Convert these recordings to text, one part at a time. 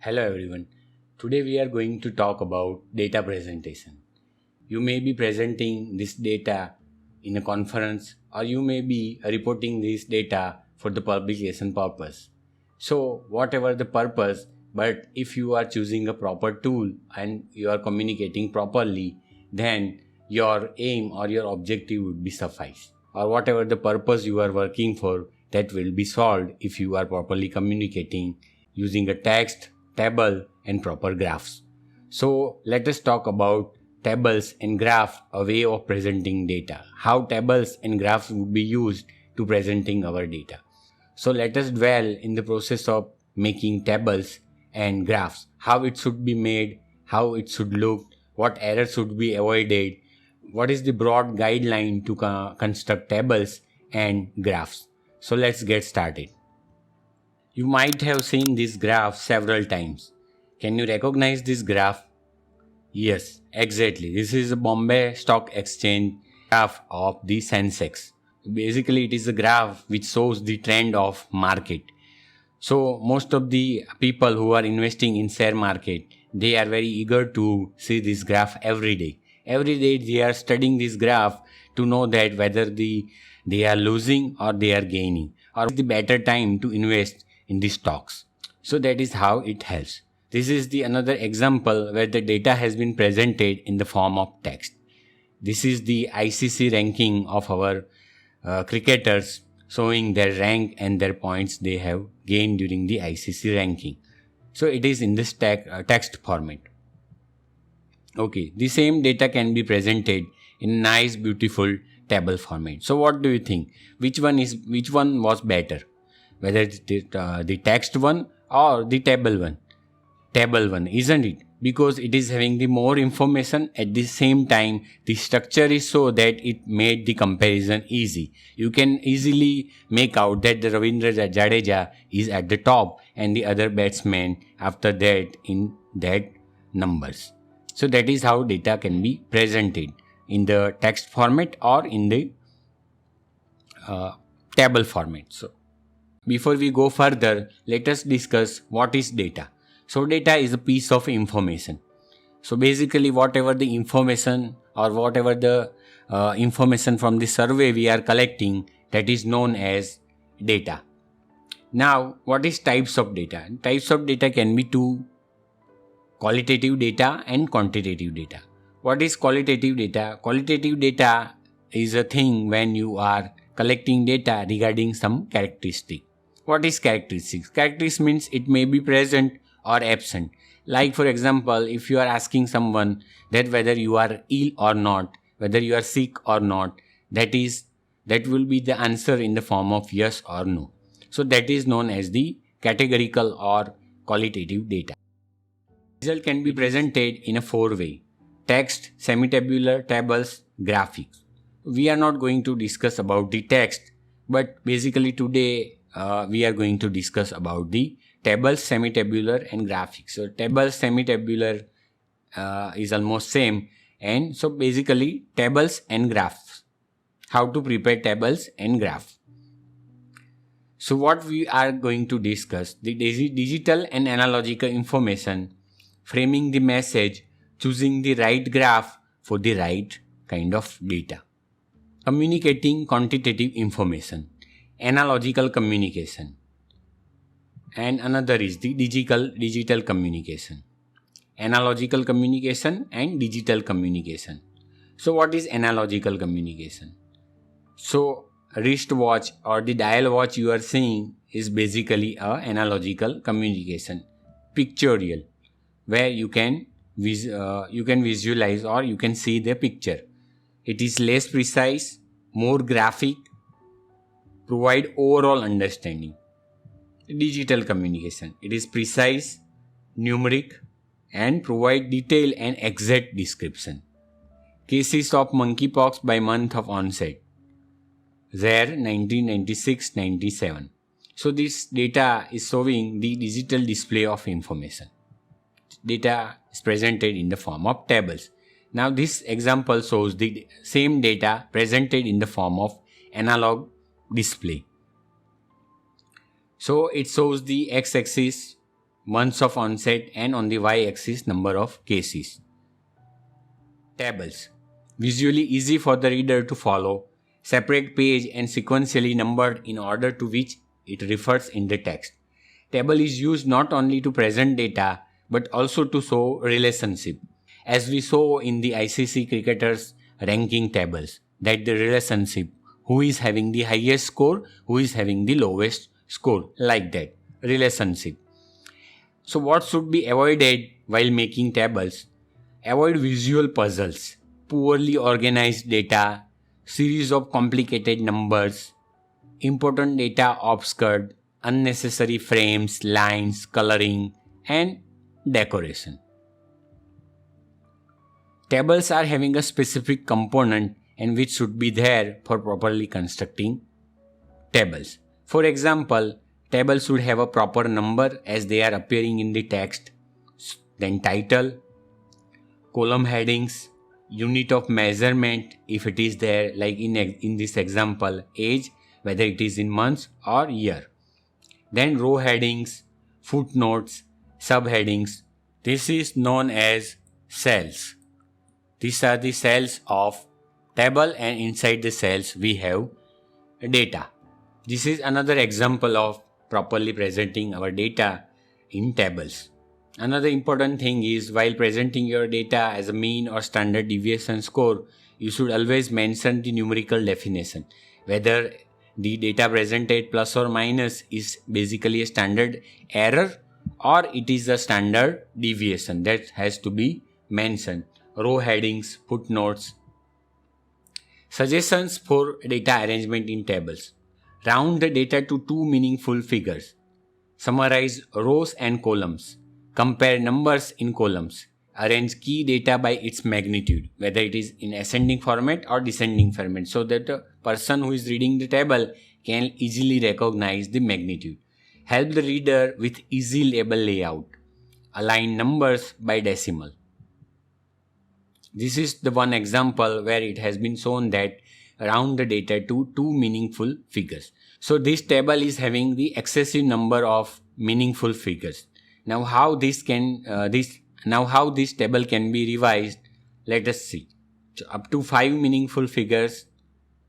Hello everyone. Today we are going to talk about data presentation. You may be presenting this data in a conference or you may be reporting this data for the publication purpose. So whatever the purpose, but if you are choosing a proper tool and you are communicating properly, then your aim or your objective would be suffice. Or whatever the purpose you are working for, that will be solved if you are properly communicating using a text, table and proper graphs. So let us talk about tables and graph, a way of presenting data. How tables and graphs would be used to presenting our data. So let us dwell in the process of making tables and graphs, how it should be made, how it should look, what errors should be avoided, what is the broad guideline to construct tables and graphs. So let's get started. You might have seen this graph several times. Can you recognize this graph? Yes, exactly. This is a Bombay Stock Exchange graph of the Sensex. Basically, it is a graph which shows the trend of market. So most of the people who are investing in share market, they are very eager to see this graph every day. Every day they are studying this graph to know that whether they are losing or they are gaining, or the better time to invest in the stocks. So that is how it helps. This is the another example where the data has been presented in the form of text. This is the ICC ranking of our cricketers, showing their rank and their points they have gained during the ICC ranking. So it is in this text format. Okay, the same data can be presented in nice, beautiful table format. So what do you think? Which one was better? Whether the text one or the table one? Table one, isn't it? Because it is having the more information. At the same time, the structure is so that it made the comparison easy. You can easily make out that the Ravindra Jadeja is at the top and the other batsman after that in that numbers. So that is how data can be presented in the text format or in the table format. So before we go further, let us discuss what is data. So data is a piece of information. So basically whatever the information or whatever the information from the survey we are collecting, that is known as data. Now what is types of data? Types of data can be two: qualitative data and quantitative data. What is qualitative data? Qualitative data is a thing when you are collecting data regarding some characteristic. What is characteristics? Characteristics means it may be present or absent. Like for example, if you are asking someone that whether you are ill or not, whether you are sick or not, that will be the answer in the form of yes or no. So that is known as the categorical or qualitative data. Result can be presented in a four-way: text, semi-tabular, tables, graphics. We are not going to discuss about the text, but basically today we are going to discuss about the tables, semi-tabular and graphics. So tables, semi-tabular is almost same, and so basically tables and graphs. How to prepare tables and graph. So what we are going to discuss: the digital and analogical information, framing the message, choosing the right graph for the right kind of data. Communicating quantitative information, analogical communication. And another is the digital communication. Analogical communication and digital communication. So what is analogical communication? So wristwatch or the dial watch you are seeing is basically a analogical communication, pictorial, where you can visualize or you can see the picture. It is less precise, more graphic, provide overall understanding. Digital communication, it is precise, numeric and provide detailed and exact description. Cases of monkeypox by month of onset, there 1996-97. So this data is showing the digital display of information. Data is presented in the form of tables. Now this example shows the same data presented in the form of analog display. So it shows the x-axis months of onset, and on the y-axis number of cases. Tables. Visually easy for the reader to follow, separate page and sequentially numbered in order to which it refers in the text. Table is used not only to present data but also to show relationship. As we saw in the ICC cricketers ranking tables, that the relationship, who is having the highest score, who is having the lowest score, like that relationship. So what should be avoided while making tables? Avoid visual puzzles, poorly organized data, series of complicated numbers, important data obscured, unnecessary frames, lines, coloring, and decoration. Tables are having a specific component and which should be there for properly constructing tables. For example, tables should have a proper number as they are appearing in the text, then title, column headings, unit of measurement if it is there, like in this example, age, whether it is in months or year. Then row headings, footnotes, subheadings. This is known as cells. These are the cells of table, and inside the cells we have data. This is another example of properly presenting our data in tables. Another important thing is, while presenting your data as a mean or standard deviation score, you should always mention the numerical definition. Whether the data presented plus or minus is basically a standard error or it is a standard deviation, that has to be mentioned. Row headings, footnotes. Suggestions for data arrangement in tables. Round the data to two meaningful figures. Summarize rows and columns. Compare numbers in columns. Arrange key data by its magnitude, whether it is in ascending format or descending format, so that the person who is reading the table can easily recognize the magnitude. Help the reader with easy label layout. Align numbers by decimal. This is the one example where it has been shown that round the data to two meaningful figures. So this table is having the excessive number of meaningful figures. Now how this table can be revised, let us see. So up to 5 meaningful figures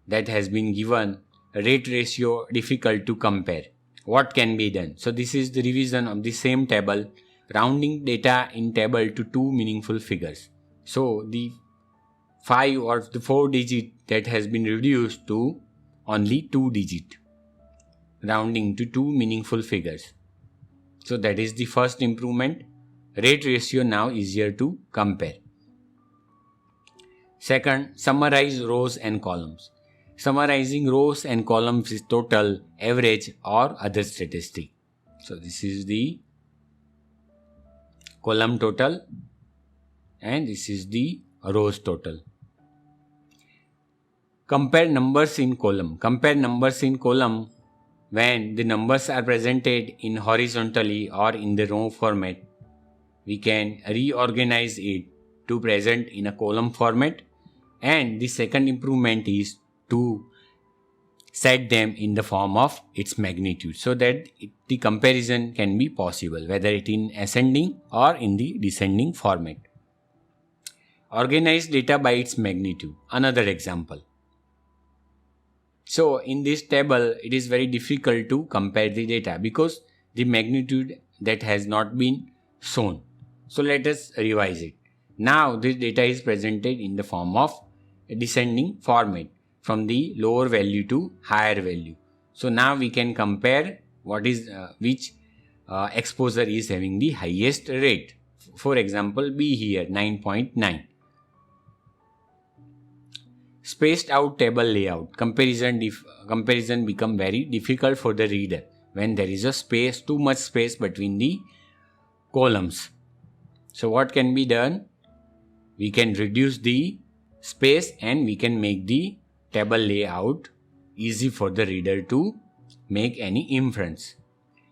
that has been given, rate ratio difficult to compare. What can be done? So this is the revision of the same table, rounding data in table to two meaningful figures. So the 5 or the 4 digit that has been reduced to only 2 digit, rounding to two meaningful figures. So that is the first improvement. Rate ratio now easier to compare. Second, summarize rows and columns. Summarizing rows and columns is total, average or other statistic. So this is the column total and this is the rows total. Compare numbers in column. Compare numbers in column when the numbers are presented in horizontally or in the row format. We can reorganize it to present in a column format, and the second improvement is to set them in the form of its magnitude so that the comparison can be possible, whether it in ascending or in the descending format. Organize data by its magnitude. Another example. So in this table, it is very difficult to compare the data because the magnitude that has not been shown. So let us revise it. Now this data is presented in the form of a descending format from the lower value to higher value. So now we can compare what is which exposure is having the highest rate. For example, B here 9.9. Spaced out table layout. Comparison become very difficult for the reader when there is a space, too much space between the columns. So what can be done? We can reduce the space and we can make the table layout easy for the reader to make any inference.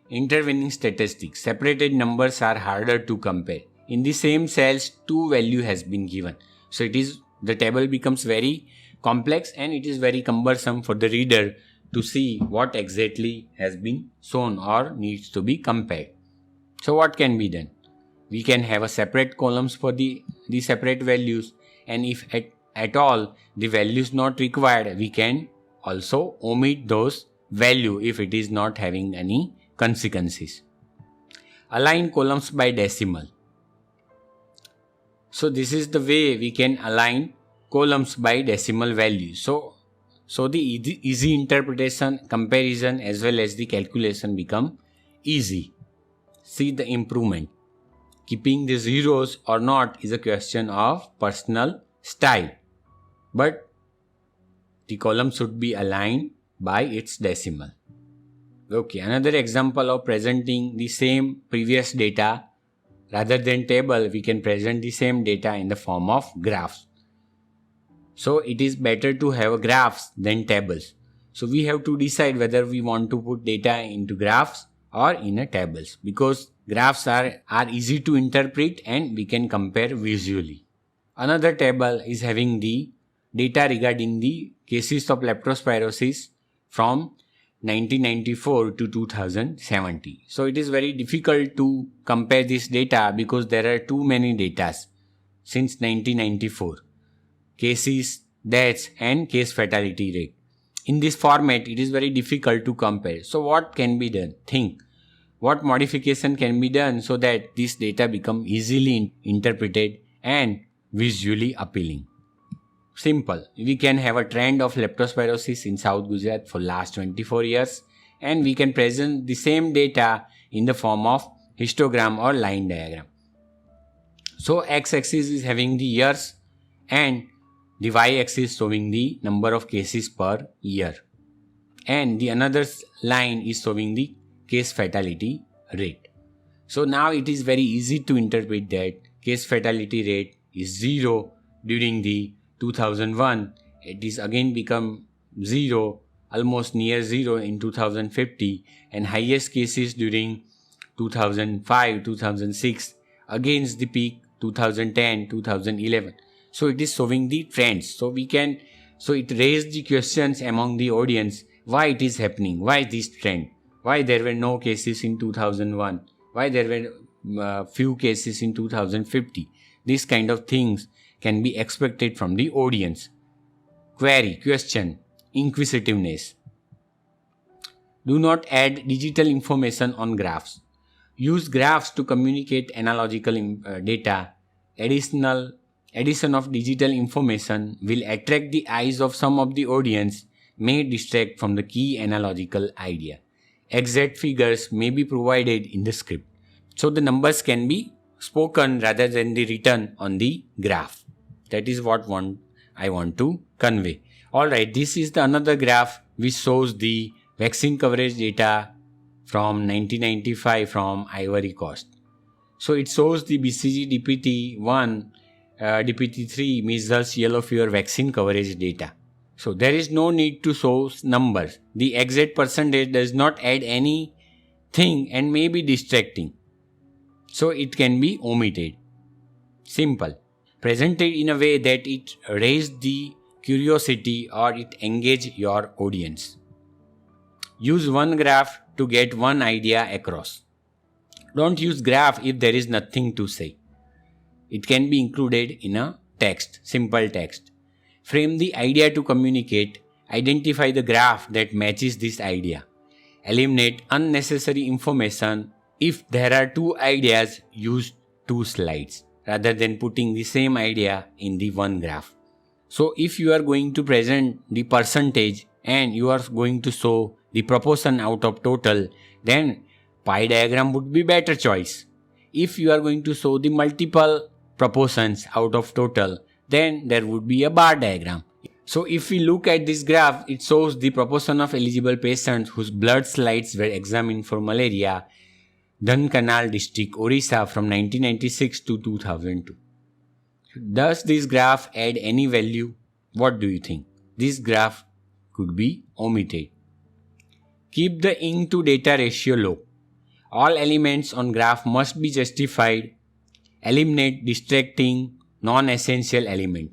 Intervening statistics. Separated numbers are harder to compare. In the same cells, two value has been given. So the table becomes very complex and it is very cumbersome for the reader to see what exactly has been shown or needs to be compared. So what can be done? We can have a separate columns for the separate values, and if at all the values not required, we can also omit those value if it is not having any consequences. Align columns by decimal. So this is the way we can align columns by decimal values. So the easy interpretation, comparison as well as the calculation become easy. See the improvement. Keeping the zeros or not is a question of personal style, but the column should be aligned by its decimal. Okay, another example of presenting the same previous data rather than table, we can present the same data in the form of graphs. So it is better to have graphs than tables. So we have to decide whether we want to put data into graphs or in a tables, because graphs are easy to interpret and we can compare visually. Another table is having the data regarding the cases of leptospirosis from 1994 to 2070. So it is very difficult to compare this data because there are too many data since 1994. Cases, deaths and case fatality rate. In this format, it is very difficult to compare. So what can be done? Think. What modification can be done so that this data become easily interpreted and visually appealing? Simple. We can have a trend of leptospirosis in South Gujarat for last 24 years, and we can present the same data in the form of histogram or line diagram. So x-axis is having the years and the y-axis showing the number of cases per year, and the another line is showing the case fatality rate. So now it is very easy to interpret that case fatality rate is 0 during the 2001. It is again become 0, almost near 0 in 2050, and highest cases during 2005, 2006, against the peak 2010, 2011. So it is showing the trends. So it raised the questions among the audience, why it is happening, why this trend, why there were no cases in 2001, why there were few cases in 2050. These kind of things can be expected from the audience. Query, question, inquisitiveness. Do not add digital information on graphs. Use graphs to communicate analogical data. Addition of digital information will attract the eyes of some of the audience, may distract from the key analogical idea. Exact figures may be provided in the script. So the numbers can be spoken rather than the written on the graph. That is what I want to convey. Alright, this is the another graph which shows the vaccine coverage data from 1995 from Ivory Coast. So it shows the BCG DPT1, DPT3 measles yellow fever vaccine coverage data. So there is no need to show numbers. The exact percentage does not add anything and may be distracting. So it can be omitted. Simple. Presented in a way that it raised the curiosity or it engage your audience. Use one graph to get one idea across. Don't use graph if there is nothing to say. It can be included in a text, simple text. Frame the idea to communicate. Identify the graph that matches this idea. Eliminate unnecessary information. If there are two ideas, use two slides rather than putting the same idea in the one graph. So if you are going to present the percentage and you are going to show the proportion out of total, then pie diagram would be better choice. If you are going to show the multiple proportions out of total, then there would be a bar diagram. So if we look at this graph, it shows the proportion of eligible patients whose blood slides were examined for malaria, Dhankanal district, Orissa from 1996 to 2002. Does this graph add any value? What do you think? This graph could be omitted. Keep the ink to data ratio low. All elements on graph must be justified. Eliminate distracting, non-essential element.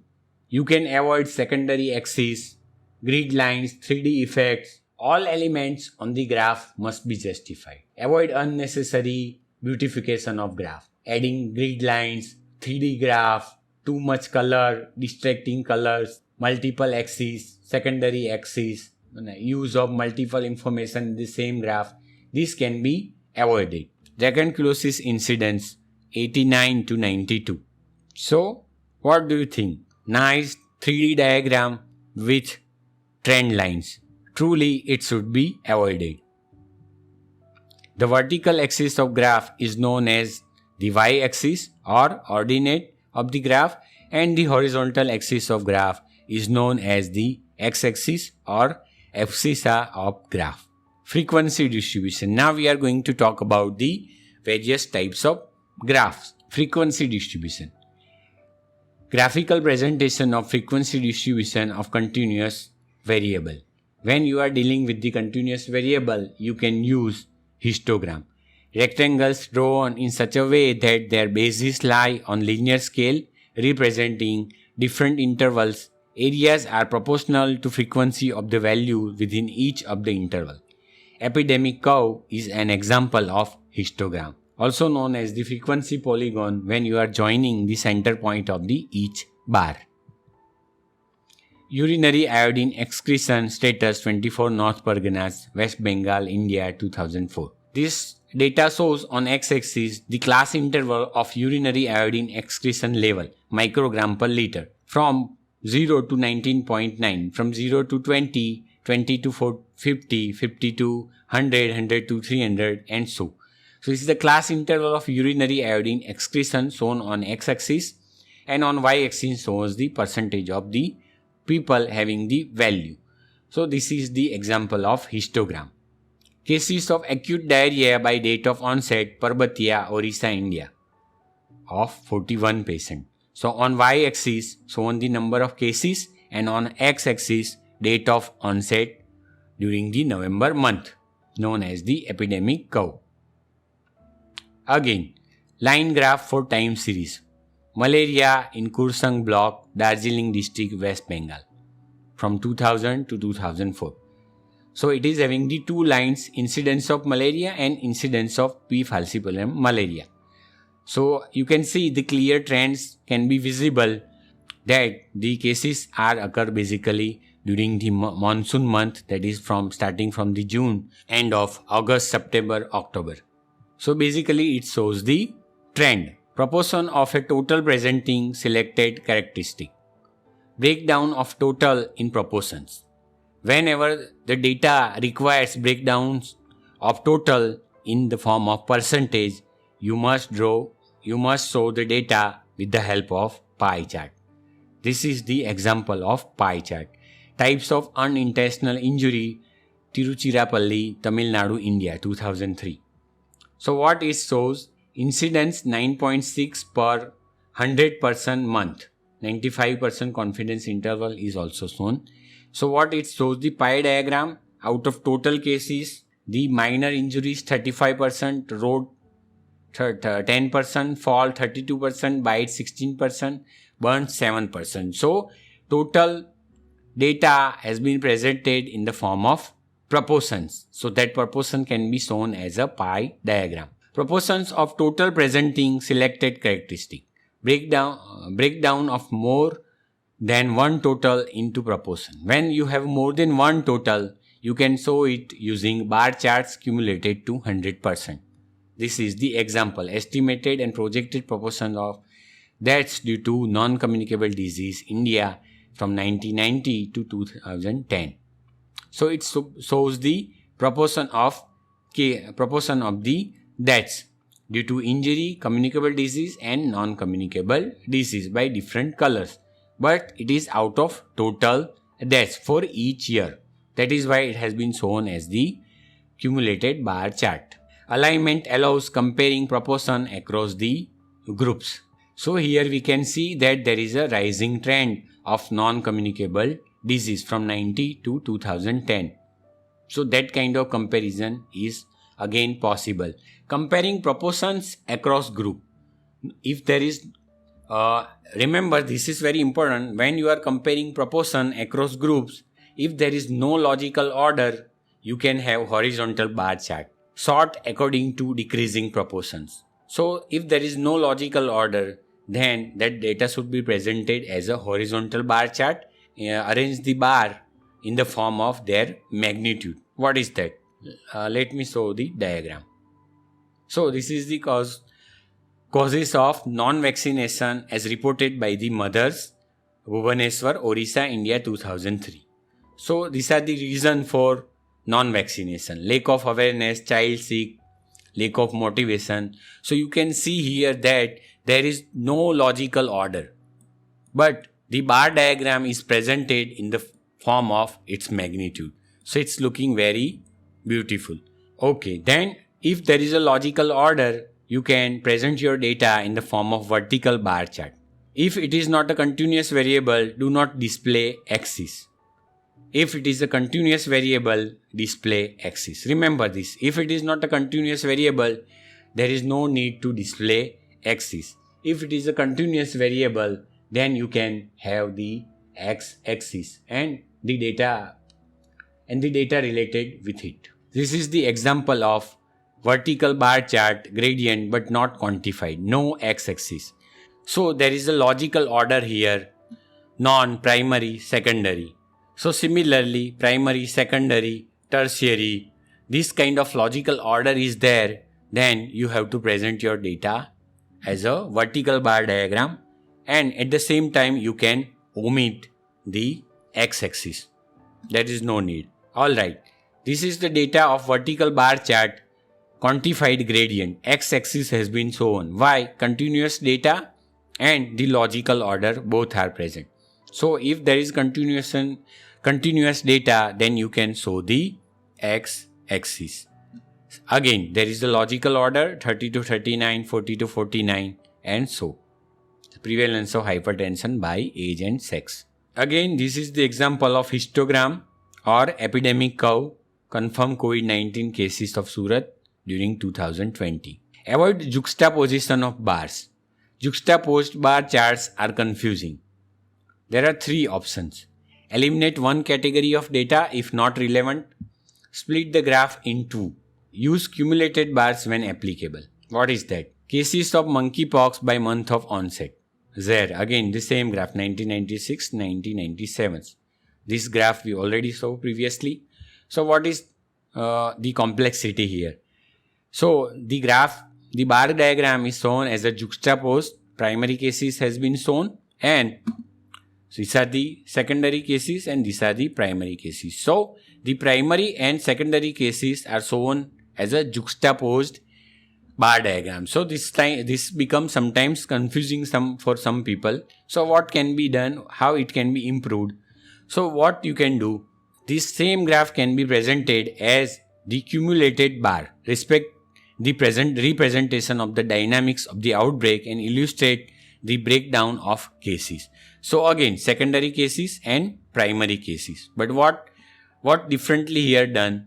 You can avoid secondary axes, grid lines, 3D effects. All elements on the graph must be justified. Avoid unnecessary beautification of graph. Adding grid lines, 3D graph, too much color, distracting colors, multiple axes, secondary axes, use of multiple information in the same graph. This can be avoided. Dragon-Kulosis incidence 89 to 92. So, what do you think? Nice 3D diagram with trend lines. Truly, it should be avoided. The vertical axis of graph is known as the y-axis or ordinate of the graph, and the horizontal axis of graph is known as the x-axis or abscissa of graph. Frequency distribution. Now we are going to talk about the various types of graphs. Frequency distribution. Graphical presentation of frequency distribution of continuous variable. When you are dealing with the continuous variable, you can use histogram. Rectangles drawn in such a way that their bases lie on linear scale representing different intervals. Areas are proportional to frequency of the value within each of the interval. Epidemic curve is an example of histogram, also known as the frequency polygon when you are joining the center point of the each bar. Urinary iodine excretion status 24 North Parganas, West Bengal, India 2004. This data shows on x-axis the class interval of urinary iodine excretion level, microgram per liter, from 0 to 19.9, from 0 to 20, 20 to 50, 50 to 100, 100 to 300, and so. So this is the class interval of urinary iodine excretion shown on x-axis, and on y-axis shows the percentage of the people having the value. So this is the example of histogram. Cases of acute diarrhea by date of onset, Parbatia, Orissa, India, of 41 patients. So on y-axis shown the number of cases, and on x-axis date of onset during the November month, known as the epidemic curve. Again, line graph for time series. Malaria in Kursang block, Darjeeling district, West Bengal, from 2000 to 2004. So it is having the two lines, incidence of malaria and incidence of P. falciparum malaria. So you can see the clear trends can be visible that the cases are occur basically during the monsoon month, that is starting from the June, end of August, September, October. So basically it shows the trend. Proportion of a total presenting selected characteristic. Breakdown of total in proportions. Whenever the data requires breakdowns of total in the form of percentage, you must show the data with the help of pie chart. This is the example of pie chart. Types of unintentional injury, Tiruchirappalli, Tamil Nadu, India, 2003. So what it shows? Incidence 9.6 per 100% month. 95% confidence interval is also shown. So what it shows, the pie diagram, out of total cases, the minor injuries 35%, road 10%, fall 32%, bite 16%, burn 7%. So total data has been presented in the form of proportions. So that proportion can be shown as a pie diagram. Proportions of total presenting selected characteristic. Breakdown of more than one total into proportion. When you have more than one total, you can show it using bar charts cumulated to 100%. This is the example. Estimated and projected proportion of deaths due to non-communicable disease, India, from 1990 to 2010. So it shows the proportion of the deaths due to injury, communicable disease and non-communicable disease by different colors. But it is out of total deaths for each year. That is why it has been shown as the cumulated bar chart. Alignment allows comparing proportion across the groups. So here we can see that there is a rising trend of non-communicable disease from 90 to 2010. So that kind of comparison is again possible. Comparing proportions across group. If there is remember, this is very important. When you are comparing proportion across groups, if there is no logical order, you can have horizontal bar chart. sort according to decreasing proportions. So if there is no logical order, then that data should be presented as a horizontal bar chart. Arrange the bar in the form of their magnitude. What is that? Let me show the diagram. So this is the causes of non-vaccination as reported by the mothers, Bhubaneswar, Orissa, India 2003. So these are the reason for non-vaccination: lack of awareness, child sick, lack of motivation. So you can see here that there is no logical order, but the bar diagram is presented in the form of its magnitude. So it's looking very beautiful. Okay, then if there is a logical order, you can present your data in the form of vertical bar chart. If it is not a continuous variable, do not display axis. If it is a continuous variable, display axis. Remember this. If it is not a continuous variable, there is no need to display axis. If it is a continuous variable, then you can have the x-axis and the data related with it. This is the example of vertical bar chart gradient but not quantified, no x-axis. So there is a logical order here: non-primary, secondary. So similarly, primary, secondary, tertiary, this kind of logical order is there, then you have to present your data as a vertical bar diagram, and at the same time you can omit the x-axis. There is no need. Alright, this is the data of vertical bar chart, quantified gradient. X-axis has been shown. Why? Continuous data and the logical order both are present. So if there is continuous data, then you can show the x-axis. Again, there is the logical order 30 to 39, 40 to 49, and so. The prevalence of hypertension by age and sex. Again, this is the example of histogram or epidemic curve, confirmed COVID-19 cases of Surat during 2020. Avoid juxtaposition of bars. Juxtaposed bar charts are confusing. There are three options. Eliminate one category of data if not relevant. Split the graph in two. Use cumulated bars when applicable. What is that? Cases of monkeypox by month of onset. There, again the same graph, 1996, 1997. This graph we already saw previously. So what is the complexity here? So the bar diagram is shown as a juxtaposed. Primary cases has been shown, and these are the secondary cases and these are the primary cases. So the primary and secondary cases are shown as a juxtaposed bar diagram. So this becomes sometimes confusing for some people. So what can be done? How it can be improved? So what you can do? This same graph can be presented as the cumulated bar. Respect the present representation of the dynamics of the outbreak and illustrate the breakdown of cases. So again, secondary cases and primary cases. But what differently here done?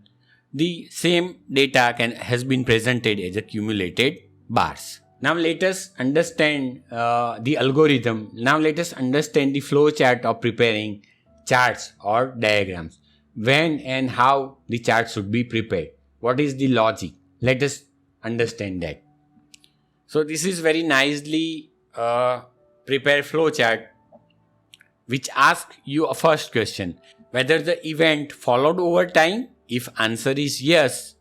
The same data has been presented as accumulated bars. Now let us understand the algorithm. Now let us understand the flow chart of preparing charts or diagrams. When and how the chart should be prepared. What is the logic? Let us understand that. So this is very nicely prepared flow chart which asks you a first question: whether the event followed over time. If answer is yes,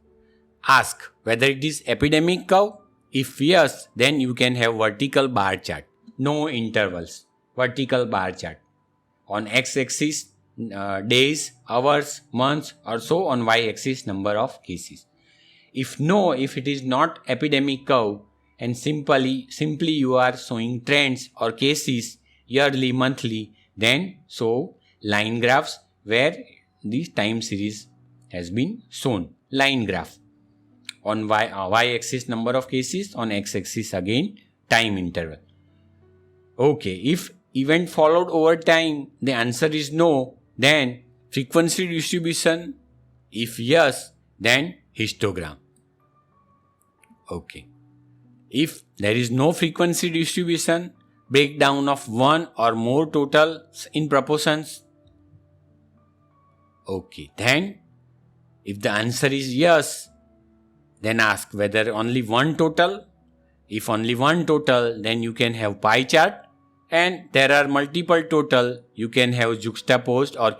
ask whether it is epidemic curve. If yes, then you can have vertical bar chart. No intervals. Vertical bar chart. On x-axis, days, hours, months, or so. On y-axis, number of cases. If no, if it is not epidemic curve and simply you are showing trends or cases yearly, monthly, then show line graphs where the time series has been shown. Line graph. On y-axis number of cases, on x-axis again time interval. Okay, if event followed over time, the answer is no, then frequency distribution. If yes, then histogram. Okay. If there is no frequency distribution, breakdown of one or more totals in proportions. Okay, then if the answer is yes, Then ask whether only one total. If only one total, then you can have pie chart. And there are multiple total, you can have juxtaposed or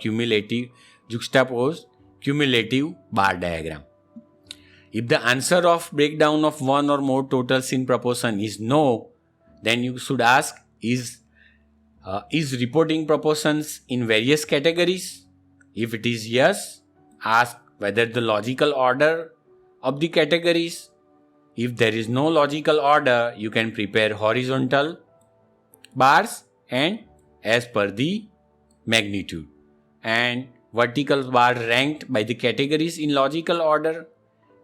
juxtaposed cumulative bar diagram. If the answer of breakdown of one or more totals in proportion is no, then you should ask, is reporting proportions in various categories? If it is yes, ask whether the logical order of the categories. If there is no logical order, you can prepare horizontal bars and as per the magnitude, and vertical bar ranked by the categories in logical order.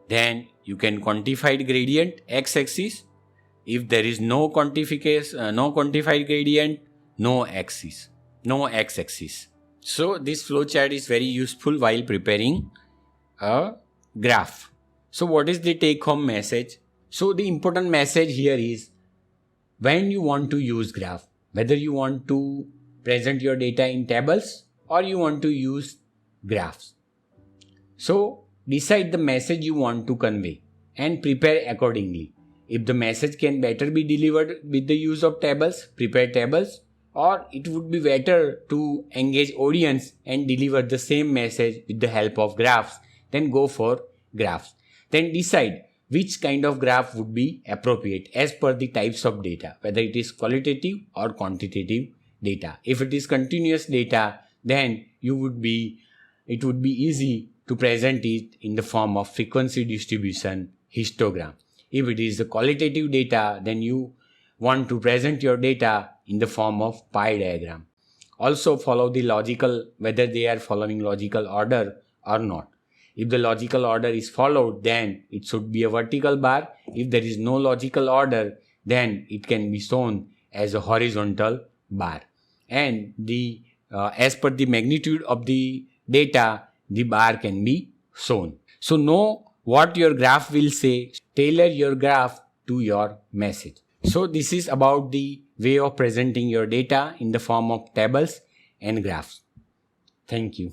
Then you can quantify gradient x-axis. If there is no quantified gradient, no x-axis. So this flowchart is very useful while preparing a graph. So what is the take-home message? So the important message here is, when you want to use graph, whether you want to present your data in tables or you want to use graphs. So decide the message you want to convey and prepare accordingly. If the message can better be delivered with the use of tables, prepare tables, or it would be better to engage audience and deliver the same message with the help of graphs, then go for graphs. Then decide which kind of graph would be appropriate as per the types of data, whether it is qualitative or quantitative data. If it is continuous data, then it would be easy to present it in the form of frequency distribution histogram. If it is the qualitative data, then you want to present your data in the form of pie diagram. Also follow the logical, whether they are following logical order or not. If the logical order is followed, then it should be a vertical bar. If there is no logical order, then it can be shown as a horizontal bar. And as per the magnitude of the data, the bar can be shown. So know what your graph will say. Tailor your graph to your message. So this is about the way of presenting your data in the form of tables and graphs. Thank you.